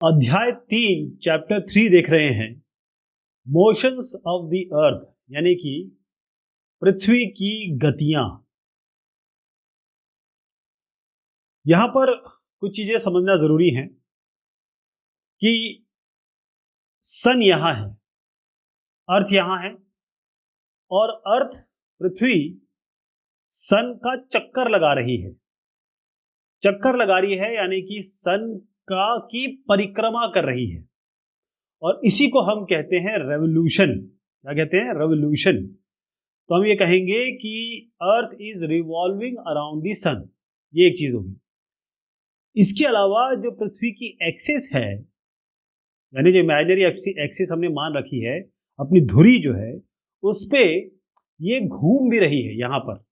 अध्याय 3 चैप्टर 3 देख रहे हैं। मोशंस ऑफ द अर्थ यानी कि पृथ्वी की गतियां। यहां पर कुछ चीजें समझना जरूरी है कि सन यहां है, अर्थ यहां है और अर्थ पृथ्वी सन का चक्कर लगा रही है। चक्कर लगा रही है यानी कि सन का की परिक्रमा कर रही है और इसी को हम कहते हैं रेवोल्यूशन। क्या कहते हैं? रेवोल्यूशन। तो हम ये कहेंगे कि earth is revolving around the sun, ये एक चीज होगी। इसके अलावा जो पृथ्वी की एक्सिस है, यानी जो इमेजिनरी एक्सिस हमने मान रखी है, अपनी धुरी जो है उस पे ये घूम भी रही है। यहां पर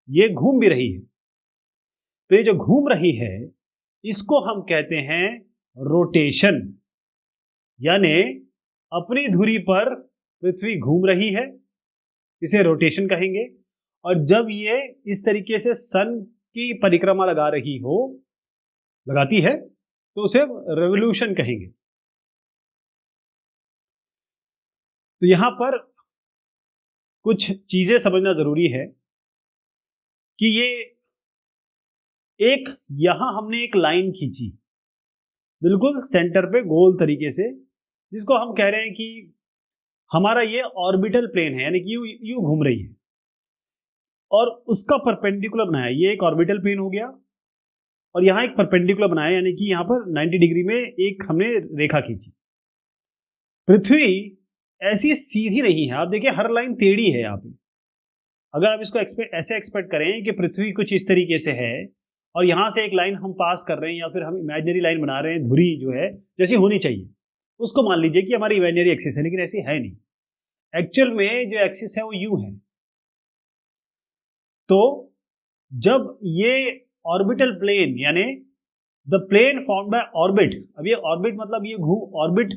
ये घूम भी रही है। तो ये जो घूम रही है इसको हम कहते हैं रोटेशन, यानी अपनी धुरी पर पृथ्वी घूम रही है, इसे रोटेशन कहेंगे। और जब ये इस तरीके से सन की परिक्रमा लगाती है तो उसे रेवोल्यूशन कहेंगे। तो यहां पर कुछ चीजें समझना जरूरी है कि ये यहां हमने एक लाइन खींची बिल्कुल सेंटर पे गोल तरीके से, जिसको हम कह रहे हैं कि हमारा ये ऑर्बिटल प्लेन है, यानी कि यू घूम रही है और उसका परपेंडिकुलर बनाया। ये एक ऑर्बिटल प्लेन हो गया और यहां एक परपेंडिकुलर बनाया, यानी कि यहां पर 90 डिग्री में एक हमने रेखा खींची। पृथ्वी ऐसी सीधी नहीं है, आप देखिए हर लाइन टेढ़ी है यहाँ पे। अगर आप इसको ऐसे एक्सपेक्ट करें कि पृथ्वी कुछ इस तरीके से है और यहां से एक लाइन हम पास कर रहे हैं या फिर हम इमेजिनरी लाइन बना रहे हैं, धुरी जो है जैसी होनी चाहिए उसको मान लीजिए कि हमारी इमेजिनरी एक्सिस है, लेकिन ऐसी है नहीं। एक्चुअल में जो एक्सिस है वो यूं है। तो जब ये ऑर्बिटल प्लेन यानी the plane formed by orbit, अब ये ऑर्बिट मतलब ये ऑर्बिट,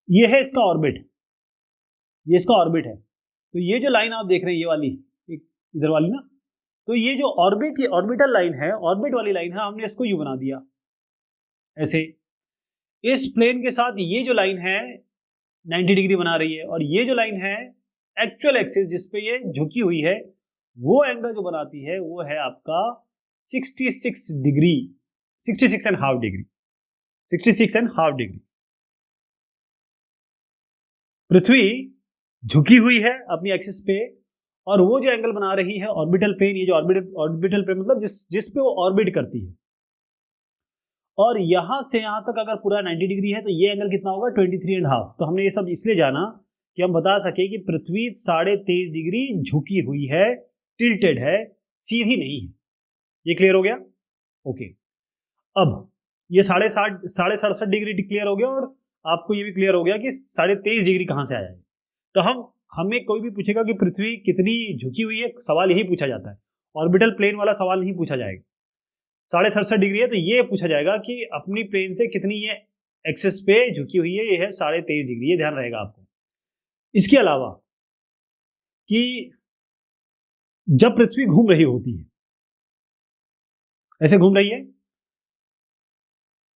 ये है इसका ऑर्बिट, ये इसका ऑर्बिट है। तो ये जो लाइन आप देख रहे हैं, ये वाली एक इधर वाली ना, तो ये जो ऑर्बिटल लाइन है, ऑर्बिट वाली लाइन है, हमने इसको यू बना दिया ऐसे। इस प्लेन के साथ ये जो लाइन है 90 डिग्री बना रही है और ये जो लाइन है एक्चुअल एक्सिस जिस पे ये झुकी हुई है, वो एंगल जो बनाती है वो है आपका 66 डिग्री, 66.5 डिग्री, 66.5 डिग्री। पृथ्वी झुकी हुई है अपनी एक्सिस पे और वो जो एंगल बना रही है ऑर्बिटल प्लेन, ये जो ऑर्बिटल प्लेन मतलब जिस पे वो ऑर्बिट करती है, और यहां से यहां तक अगर पूरा 90 डिग्री है तो ये एंगल कितना होगा? 23.5। तो हमने ये सब इसलिए जाना कि हम बता सके कि पृथ्वी 23.5 डिग्री झुकी हुई है, टिल्टेड है, सीधी नहीं है। ये क्लियर हो गया? ओके। अब ये 67.5 डिग्री क्लियर हो गया और आपको ये भी क्लियर हो गया कि 23.5 डिग्री कहां से आया है। तो हमें कोई भी पूछेगा कि पृथ्वी कितनी झुकी हुई है, सवाल यही पूछा जाता है। ऑर्बिटल प्लेन वाला सवाल नहीं पूछा जाएगा। 67.5 डिग्री है तो ये पूछा जाएगा कि अपनी प्लेन से कितनी ये एक्सिस पे झुकी हुई है, ये है 23.5 डिग्री। ये ध्यान रहेगा आपको। इसके अलावा कि जब पृथ्वी घूम रही होती है, ऐसे घूम रही है,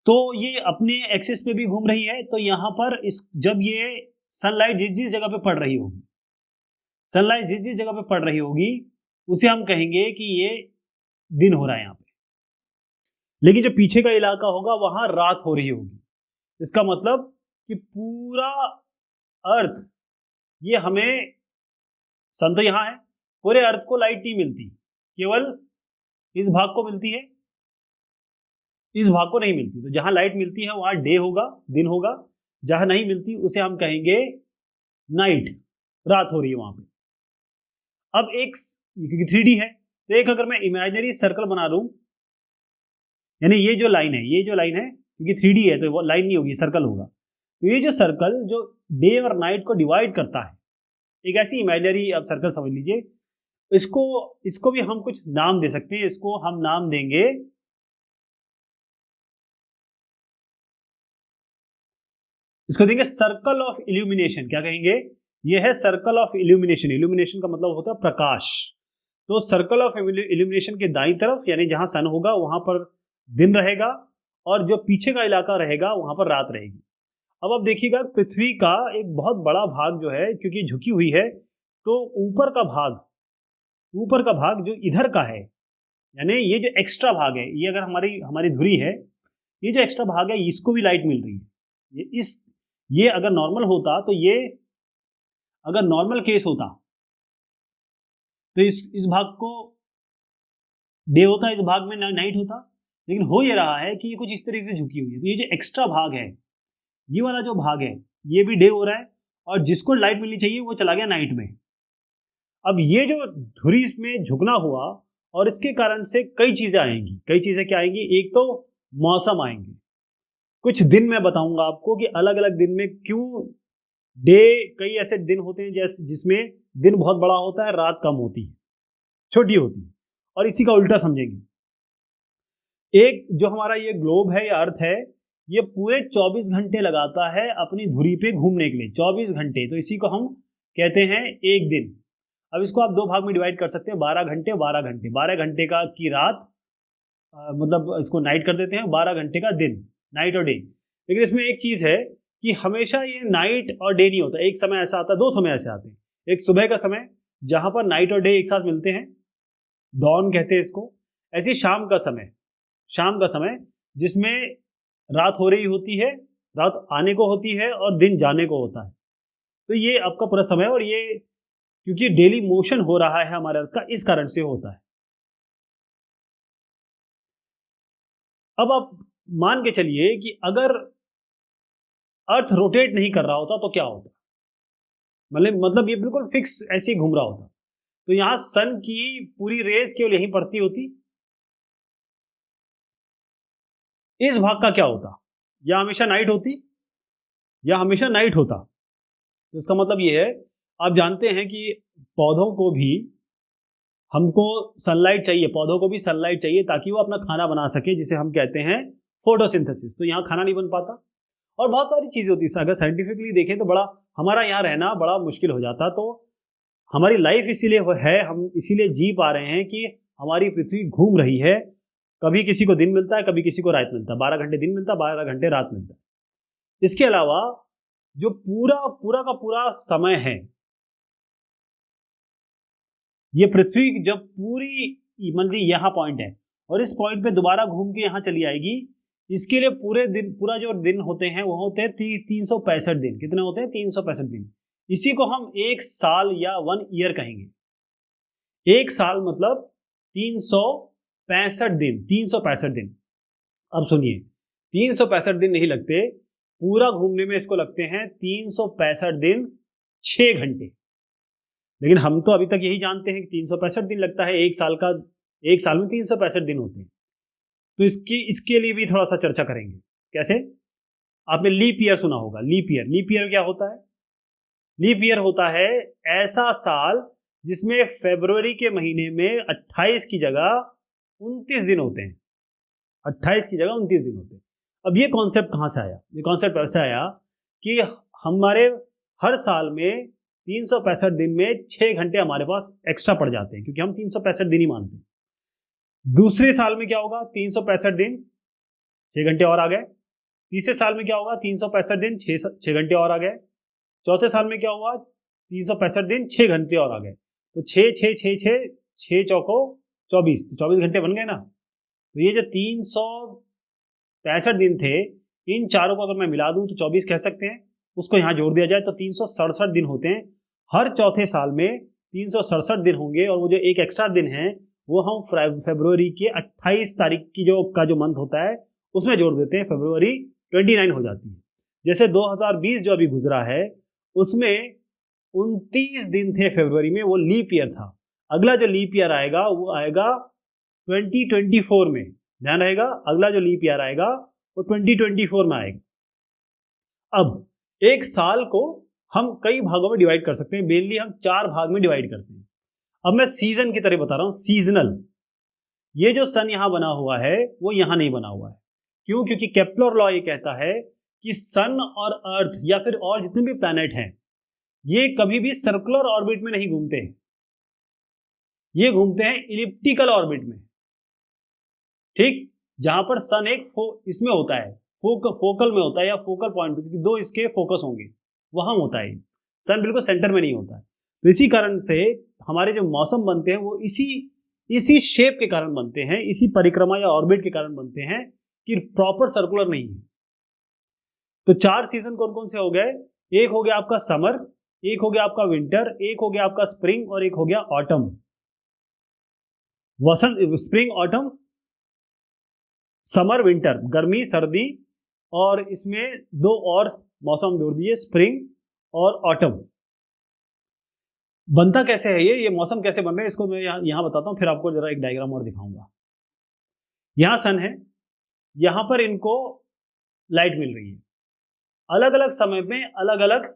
तो ये अपने एक्सिस पे भी घूम रही है। तो यहां पर जब ये सनलाइट जिस जगह पे पड़ रही होगी, सनलाइट जिस जगह पे पड़ रही होगी उसे हम कहेंगे कि ये दिन हो रहा है यहां पे। लेकिन जो पीछे का इलाका होगा वहां रात हो रही होगी। इसका मतलब कि पूरा अर्थ, ये हमें, सन तो यहां है, पूरे अर्थ को लाइट नहीं मिलती, केवल इस भाग को मिलती है, इस भाग को नहीं मिलती। तो जहां लाइट मिलती है वहां डे होगा, दिन होगा। जहां नहीं मिलती उसे हम कहेंगे नाइट, रात हो रही है वहां पे। अब क्योंकि 3D है तो एक अगर मैं इमेजिनरी सर्कल बना दूं, यानी ये जो लाइन है क्योंकि 3D है तो वो लाइन नहीं होगी, सर्कल होगा। तो ये जो सर्कल जो डे और नाइट को डिवाइड करता है, एक ऐसी इमेजिनरी आप सर्कल समझ लीजिए। इसको भी हम कुछ नाम दे सकते हैं। इसको हम नाम देंगे, इसको देंगे सर्कल ऑफ इल्यूमिनेशन। क्या कहेंगे? ये है सर्कल ऑफ इल्यूमिनेशन। इल्यूमिनेशन का मतलब होता है प्रकाश। तो सर्कल ऑफ इल्यूमिनेशन के दाईं तरफ यानी जहां सन होगा वहां पर दिन रहेगा और जो पीछे का इलाका रहेगा वहां पर रात रहेगी। अब आप देखिएगा पृथ्वी का एक बहुत बड़ा भाग जो है, क्योंकि झुकी हुई है, तो ऊपर का भाग जो इधर का है, यानी ये जो एक्स्ट्रा भाग है, ये अगर हमारी हमारी धुरी है, ये जो एक्स्ट्रा भाग है इसको भी लाइट मिल रही है। ये अगर नॉर्मल होता, तो ये अगर नॉर्मल केस होता तो इस भाग को डे होता, इस भाग में नाइट होता। लेकिन हो ये रहा है कि ये कुछ इस तरीके से झुकी हुई है, तो ये जो एक्स्ट्रा भाग है, ये वाला जो भाग है, ये भी डे हो रहा है, और जिसको लाइट मिलनी चाहिए वो चला गया नाइट में। अब ये जो धुरी में झुकना हुआ, और इसके कारण से कई चीजें आएंगी। कई चीजें क्या आएंगी? एक तो मौसम आएंगे। कुछ दिन मैं बताऊंगा आपको कि अलग अलग दिन में क्यों डे, कई ऐसे दिन होते हैं जैसे जिसमें दिन बहुत बड़ा होता है, रात कम होती है, छोटी होती है, और इसी का उल्टा समझेंगे। एक जो हमारा ये ग्लोब है, ये अर्थ है, ये पूरे 24 घंटे लगाता है अपनी धुरी पे घूमने के लिए, 24 घंटे। तो इसी को हम कहते हैं एक दिन। अब इसको आप दो भाग में डिवाइड कर सकते हैं, 12 घंटे 12 घंटे, 12 घंटे का की रात, मतलब इसको नाइट कर देते हैं, 12 घंटे का दिन, नाइट और डे। लेकिन इसमें एक चीज है कि हमेशा ये नाइट और डे नहीं होता, एक समय ऐसा आता है, दो समय ऐसे आते हैं। एक सुबह का समय जहां पर नाइट और डे एक साथ मिलते हैं, डॉन कहते हैं इसको। ऐसी शाम का समय जिसमें रात हो रही होती है, रात आने को होती है और दिन जाने को होता है। तो ये आपका पूरा समय, और ये क्योंकि डेली मोशन हो रहा है हमारे अर्थ का, इस कारण से होता है। अब आप मान के चलिए कि अगर अर्थ रोटेट नहीं कर रहा होता तो क्या होता, मतलब ये बिल्कुल फिक्स ऐसे ही घूम रहा होता, तो यहां सन की पूरी रेस केवल यहीं पड़ती होती, इस भाग का क्या होता? या हमेशा नाइट होती, या हमेशा नाइट होता। तो इसका मतलब ये है, आप जानते हैं कि पौधों को भी हमको सनलाइट चाहिए, पौधों को भी सनलाइट चाहिए ताकि वो अपना खाना बना सके, जिसे हम कहते हैं फोटोसिंथेसिस। तो यहाँ खाना नहीं बन पाता, और बहुत सारी चीजें होती है। अगर साइंटिफिकली देखें तो बड़ा हमारा यहाँ रहना बड़ा मुश्किल हो जाता। तो हमारी लाइफ इसीलिए है, हम इसीलिए जी पा रहे हैं कि हमारी पृथ्वी घूम रही है। कभी किसी को दिन मिलता है, कभी किसी को रात मिलता है, 12 घंटे दिन मिलता है, 12 घंटे रात मिलता है। इसके अलावा जो पूरा का पूरा समय है, ये पृथ्वी जब पूरी, मतलब यहाँ पॉइंट है और इस पॉइंट पे दोबारा घूम के यहाँ चली आएगी, इसके लिए पूरे दिन, पूरा जो दिन होते हैं वो होते हैं 365 दिन। कितने होते हैं? 365 दिन। इसी को हम एक साल या 1 ईयर कहेंगे। एक साल मतलब 365 दिन, 365 दिन। अब सुनिए, 365 दिन नहीं लगते, पूरा घूमने में इसको लगते हैं 365 दिन 6 घंटे। लेकिन हम तो अभी तक यही जानते हैं कि 365 दिन लगता है एक साल का, एक साल में 365 दिन होते हैं। तो इसके लिए भी थोड़ा सा चर्चा करेंगे। कैसे? आपने लीप ईयर सुना होगा। लीप ईयर क्या होता है? लीप ईयर होता है ऐसा साल जिसमें फरवरी के महीने में 28 की जगह 29 दिन होते हैं। 28 की जगह 29 दिन होते हैं। अब ये कॉन्सेप्ट कहाँ से आया? ये कॉन्सेप्ट ऐसे आया कि हमारे हर साल में 365 दिन में 6 घंटे हमारे पास एक्स्ट्रा पड़ जाते हैं, क्योंकि हम 365 दिन ही मानते हैं। दूसरे साल में क्या होगा? 365 दिन 6 घंटे और आ गए। तीसरे साल में क्या होगा? 365 दिन 6 घंटे और आ गए। चौथे साल में क्या हुआ? 365 दिन 6 घंटे और आ गए। तो 6 चौको 24, तो 24 घंटे बन गए ना। तो ये जो 365 दिन थे, इन चारों को अगर मैं मिला दूं तो 24 कह सकते हैं। उसको यहाँ जोड़ दिया जाए तो 367 दिन होते हैं। हर चौथे साल में 367 दिन होंगे, और वो जो एक एक्स्ट्रा दिन है वो हम फरवरी के 28 तारीख की जो मंथ होता है उसमें जोड़ देते हैं। फरवरी 29 हो जाती है। जैसे 2020 जो अभी गुजरा है उसमें 29 दिन थे फरवरी में, वो लीप ईयर था। अगला जो लीप ईयर आएगा वो आएगा 2024 में। ध्यान रहेगा, अगला जो लीप ईयर आएगा वो 2024 में आएगा। अब एक साल को हम कई भागों में डिवाइड कर सकते हैं। मेनली हम 4 भाग में डिवाइड करते हैं। अब मैं सीजन की तरह बता रहा हूं, सीजनल। ये जो सन यहां बना हुआ है वो यहां नहीं बना हुआ है। क्यों? क्योंकि केप्लर लॉ ये कहता है कि सन और अर्थ या फिर और जितने भी प्लैनेट हैं ये कभी भी सर्कुलर ऑर्बिट में नहीं घूमते हैं, ये घूमते हैं इलिप्टिकल ऑर्बिट में। ठीक, जहां पर सन एक इसमें होता है, फोकल में होता है या फोकल पॉइंट पे, क्योंकि दो इसके फोकस होंगे, वहां होता है। सन बिल्कुल सेंटर में नहीं होता है। तो इसी कारण से हमारे जो मौसम बनते हैं वो इसी शेप के कारण बनते हैं, इसी परिक्रमा या ऑर्बिट के कारण बनते हैं, कि प्रॉपर सर्कुलर नहीं है। तो 4 सीजन कौन कौन से हो गए? एक हो गया आपका समर, एक हो गया आपका विंटर, एक हो गया आपका स्प्रिंग, और एक हो गया ऑटम। वसंत, स्प्रिंग, ऑटम, समर, विंटर, गर्मी, सर्दी, और इसमें 2 और मौसम जोड़ दिए, स्प्रिंग और ऑटम। बनता कैसे है ये मौसम कैसे बन रहे हैं, इसको मैं यहां बताता हूं, फिर आपको जरा एक डायग्राम और दिखाऊंगा। यहां सन है, यहां पर इनको लाइट मिल रही है, अलग अलग समय में अलग अलग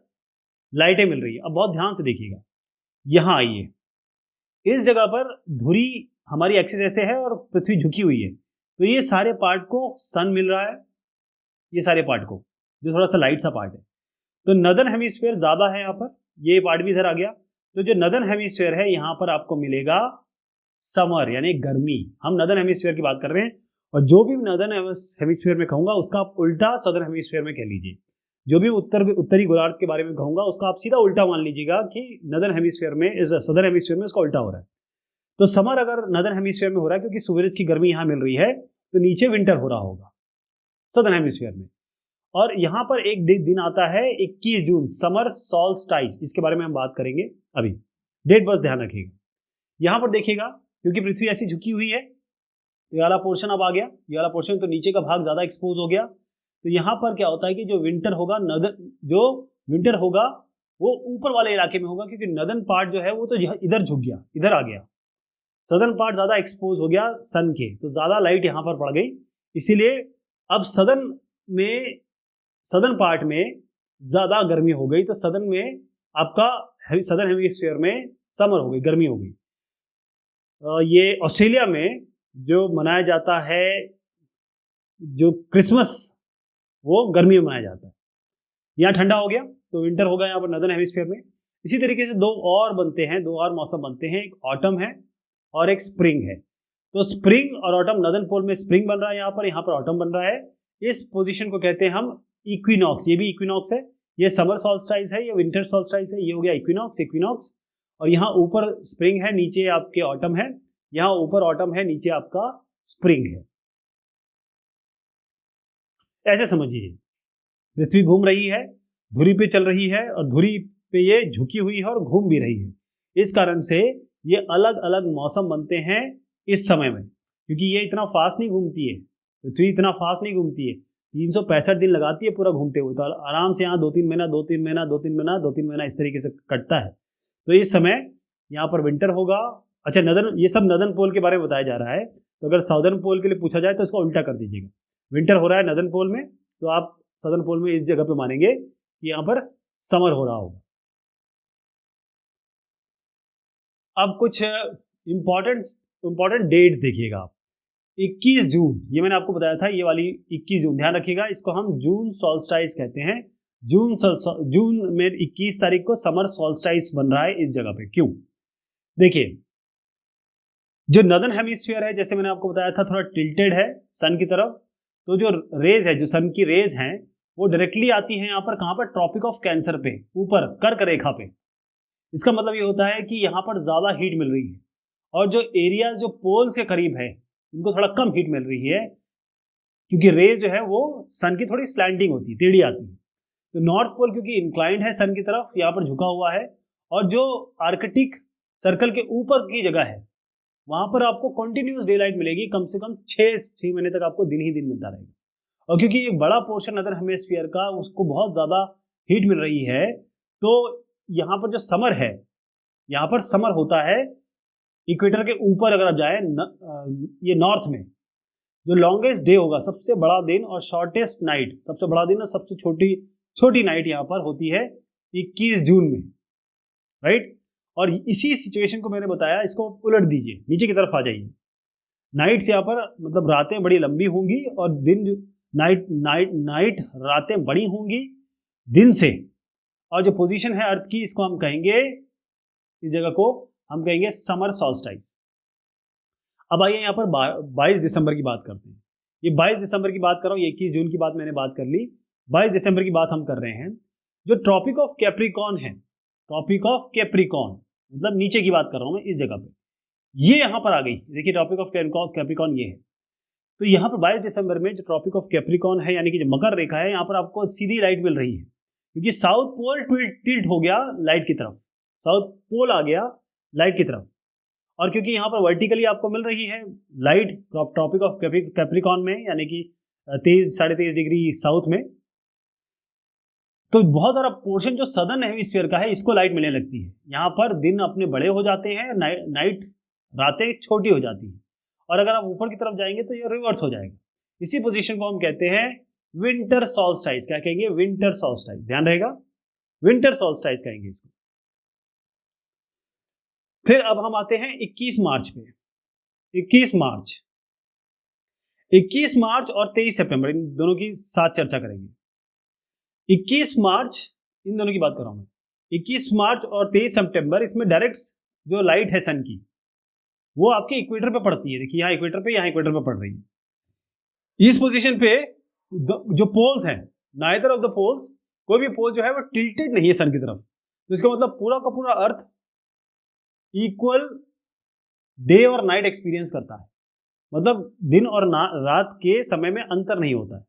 लाइटें मिल रही है। अब बहुत ध्यान से देखिएगा, यहां आइए, इस जगह पर धुरी हमारी एक्सिस ऐसे है और पृथ्वी झुकी हुई है, तो ये सारे पार्ट को सन मिल रहा है, ये सारे पार्ट को, जो थोड़ा सा लाइट सा पार्ट है। तो नदर्न हेमिस्फीयर ज्यादा है, यहाँ पर ये पार्ट भी इधर आ गया। तो जो नदर्न हेमिस्फीयर है, यहाँ पर आपको मिलेगा समर यानी गर्मी। हम नदर्न हेमिस्फीयर की बात कर रहे हैं, और जो भी नदर्न हेमिस्फीयर में कहूंगा उसका आप उल्टा सदर्न हेमिस्फीयर में कह लीजिए। जो भी उत्तरी गोलार्ध के बारे में कहूंगा उसका आप सीधा उल्टा मान लीजिएगा कि नदर्न हेमिस्फीयर में, सदर्न हेमिस्फीयर में उसका उल्टा हो रहा है। तो समर अगर नदर्न हेमिस्फीयर में हो रहा है क्योंकि सूरज की गर्मी यहां मिल रही है, तो नीचे विंटर हो रहा होगा सदर्न हेमिस्फीयर में। और यहां पर एक दिन आता है 21 जून, समर सॉल्स्टाइस, इसके बारे में हम बात करेंगे अभी, डेट बस ध्यान रखिएगा। यहां पर देखिएगा, क्योंकि पृथ्वी ऐसी झुकी हुई है, तो ये वाला पोर्शन अब आ गया, ये वाला पोर्शन, तो नीचे का भाग ज्यादा एक्सपोज हो गया। तो यहां पर क्या होता है कि जो विंटर होगा, जो विंटर होगा वो ऊपर वाले इलाके में होगा, क्योंकि नदर्न पार्ट जो है वो तो इधर झुक गया, इधर आ गया। सदर्न पार्ट ज्यादा एक्सपोज हो गया सन के, तो ज्यादा लाइट यहां पर पड़ गई, इसीलिए अब सदर्न पार्ट में ज्यादा गर्मी हो गई। तो सदर्न में आपका सदर्न हेमिस्फीयर में समर हो गई, गर्मी हो गई। ये ऑस्ट्रेलिया में जो मनाया जाता है, जो क्रिसमस, वो गर्मी में मनाया जाता है। यहाँ ठंडा हो गया तो विंटर होगा यहाँ पर नदर्न हेमिस्फीयर में। इसी तरीके से 2 और बनते हैं, 2 और मौसम बनते हैं, एक ऑटम है और एक स्प्रिंग है। तो स्प्रिंग और ऑटम, नदर्न पोल में स्प्रिंग बन रहा है, यहाँ पर ऑटम बन रहा है। इस पोजीशन को कहते हैं हम इक्विनॉक्स, ये भी इक्विनॉक्स है, ये समर सॉल्स्टाइस है, ये विंटर सॉल्स्टाइस है, ये हो गया इक्विनॉक्स। और यहाँ ऊपर स्प्रिंग है, नीचे आपके ऑटम है, यहाँ ऊपर ऑटम है, नीचे आपका स्प्रिंग है। ऐसे समझिए, पृथ्वी घूम रही है, धुरी पे चल रही है, और धुरी पे ये झुकी हुई है और घूम भी रही है। इस कारण से ये अलग अलग मौसम बनते हैं इस समय में, क्योंकि ये इतना फास्ट नहीं घूमती है, पृथ्वी इतना फास्ट नहीं घूमती है, 365 दिन लगाती है पूरा घूमते हुए। तो आराम से यहाँ 2-3 महीना 2-3 महीना 2-3 महीना 2-3 महीना इस तरीके से कटता है। तो इस समय यहाँ पर विंटर होगा। अच्छा, नदर्न, ये सब नदर्न पोल के बारे में बताया जा रहा है, तो अगर साउदर्न पोल के लिए पूछा जाए तो इसको उल्टा कर दीजिएगा। विंटर हो रहा है नदर्न पोल में, तो आप सदर्न पोल में इस जगह पे मानेंगे कि यहाँ पर समर हो रहा होगा। अब कुछ इंपॉर्टेंट डेट्स देखिएगा आप। 21 जून, ये मैंने आपको बताया था, ये वाली 21 जून ध्यान रखिएगा, इसको हम जून सॉल्स्टाइस कहते हैं। जून में 21 तारीख को समर सॉल्स्टाइस बन रहा है इस जगह पे। क्यों? देखिए, जो नदर्न हेमिस्फीयर है, जैसे मैंने आपको बताया था, थोड़ा टिल्टेड है सन की तरफ, तो जो रेज है, जो सन की रेज हैं, वो डायरेक्टली आती हैं यहाँ पर, कहाँ पर? ट्रॉपिक ऑफ कैंसर पे, ऊपर कर्क रेखा पे। इसका मतलब ये होता है कि यहाँ पर ज्यादा हीट मिल रही है, और जो एरियाज जो पोल्स के करीब है इनको थोड़ा कम हीट मिल रही है, क्योंकि रेज जो है वो सन की थोड़ी स्लैंटिंग होती है, टेढ़ी आती है। तो नॉर्थ पोल क्योंकि इंक्लाइंड है सन की तरफ, यहाँ पर झुका हुआ है, और जो आर्कटिक सर्कल के ऊपर की जगह है वहां पर आपको कंटिन्यूस डे लाइट मिलेगी, कम से कम 6 महीने तक आपको दिन ही दिन मिलता रहेगा। और क्योंकि एक बड़ा पोर्शन नदर्न हेमिस्फीयर का, उसको बहुत ज्यादा हीट मिल रही है, तो यहाँ पर जो समर है, यहाँ पर समर होता है इक्वेटर के ऊपर। अगर आप जाए ये नॉर्थ में, जो लॉन्गेस्ट डे होगा, सबसे बड़ा दिन, और शॉर्टेस्ट नाइट, सबसे बड़ा दिन और सबसे छोटी नाइट यहाँ पर होती है 21 जून में, राइट। और इसी सिचुएशन को मैंने बताया, इसको उलट दीजिए, नीचे की तरफ आ जाइए। नाइट्स यहाँ पर, मतलब रातें बड़ी लंबी होंगी और दिन, नाइट रातें बड़ी होंगी दिन से। और जो पोजीशन है अर्थ की, इसको हम कहेंगे, इस जगह को हम कहेंगे समर सॉल्स्टाइस। अब आइए यहाँ पर 22 दिसंबर की बात करते हैं। ये 22 दिसंबर की बात कर रहा हूँ, 21 जून की बात मैंने बात कर ली, 22 दिसंबर की बात हम कर रहे हैं। जो ट्रॉपिक ऑफ कैप्रिकॉर्न है, ट्रॉपिक ऑफ कैप्रिकॉर्न मतलब नीचे की बात कर रहा हूँ मैं इस जगह पे, ये यहाँ पर आ गई। देखिए ट्रॉपिक ऑफ कैप्रिकॉर्न ये है। तो यहाँ पर 22 दिसंबर में जो ट्रॉपिक ऑफ कैप्रिकॉर्न है यानी कि जो मकर रेखा है, यहाँ पर आपको सीधी लाइट मिल रही है, क्योंकि साउथ पोल टिल्ट हो गया लाइट की तरफ, साउथ पोल आ गया लाइट की तरफ। और क्योंकि यहाँ पर वर्टिकली आपको मिल रही है लाइट ट्रॉपिक ऑफ कैप्रिकॉर्न में, यानी कि 23-23.5 डिग्री साउथ में, तो बहुत सारा पोर्शन जो सदर्न हेमिस्फीयर का है इसको लाइट मिलने लगती है। यहाँ पर दिन अपने बड़े हो जाते हैं, नाइट रातें छोटी हो जाती हैं, और अगर आप ऊपर की तरफ जाएंगे तो ये रिवर्स हो जाएगा। इसी पोजीशन को हम कहते हैं विंटर सॉल्स्टाइस। क्या कहेंगे? विंटर सॉल्स्टाइस। ध्यान रहेगा, विंटर सॉल्स्टाइस कहेंगे इसको। फिर अब हम आते हैं 21 मार्च पे। 21 मार्च 21 मार्च और 23 सितंबर इन दोनों की साथ चर्चा करेंगे। 21 मार्च इन दोनों की बात कर रहा हूं मैं। 21 मार्च और 23 सितंबर, इसमें डायरेक्ट जो लाइट है सन की वो आपके इक्वेटर पे पड़ती है। देखिए यहाँ इक्वेटर पे, यहाँ इक्वेटर पे पड़ रही है। इस पोजीशन पे जो पोल्स हैं, नाइदर ऑफ द पोल्स, कोई भी पोल जो है वो टिल्टेड नहीं है सन की तरफ। तो इसका मतलब पूरा का पूरा अर्थ इक्वल डे और नाइट एक्सपीरियंस करता है, मतलब दिन और रात के समय में अंतर नहीं होता है,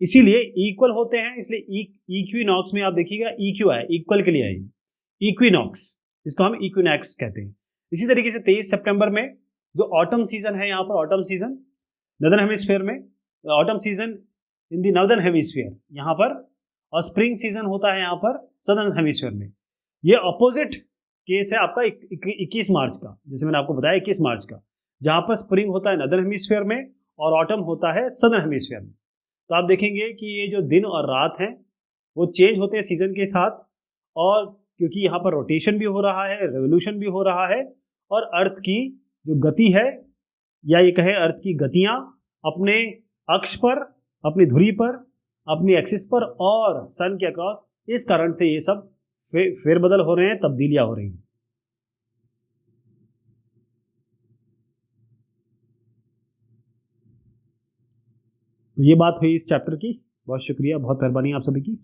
इसीलिए इक्वल होते हैं। इसलिए इक्विनॉक्स में आप देखिएगा इक्यू है, इक्वल के लिए है इक्विनॉक्स, इसको हम इक्विनॉक्स कहते हैं। इसी तरीके से 23 सितंबर में जो ऑटम सीजन है, यहाँ पर ऑटम सीजन नदर्न हेमिस्फीयर में, autumn season in the northern hemisphere यहाँ पर, और स्प्रिंग सीजन होता है यहाँ पर सदर्न हेमिस्फीयर में। ये अपोजिट केस है आपका 21 मार्च का, जैसे मैंने आपको बताया 21 मार्च का, जहाँ पर स्प्रिंग होता है नदर्न हेमिस्फीयर में और ऑटम होता है सदर्न हेमिस्फीयर में। तो आप देखेंगे कि ये जो दिन और रात हैं वो चेंज होते हैं सीजन के साथ, और क्योंकि यहाँ पर रोटेशन भी हो रहा है, रेवोल्यूशन भी हो रहा है, और अर्थ की जो गति है, या ये कहें अर्थ की गतियाँ अपने अक्ष पर, अपनी धुरी पर, अपनी एक्सिस पर और सन के अक्रॉस, इस कारण से ये सब फेरबदल हो रहे हैं, तब्दीलियां हो रही हैं। तो ये बात हुई इस चैप्टर की। बहुत शुक्रिया, बहुत मेहरबानी आप सभी की।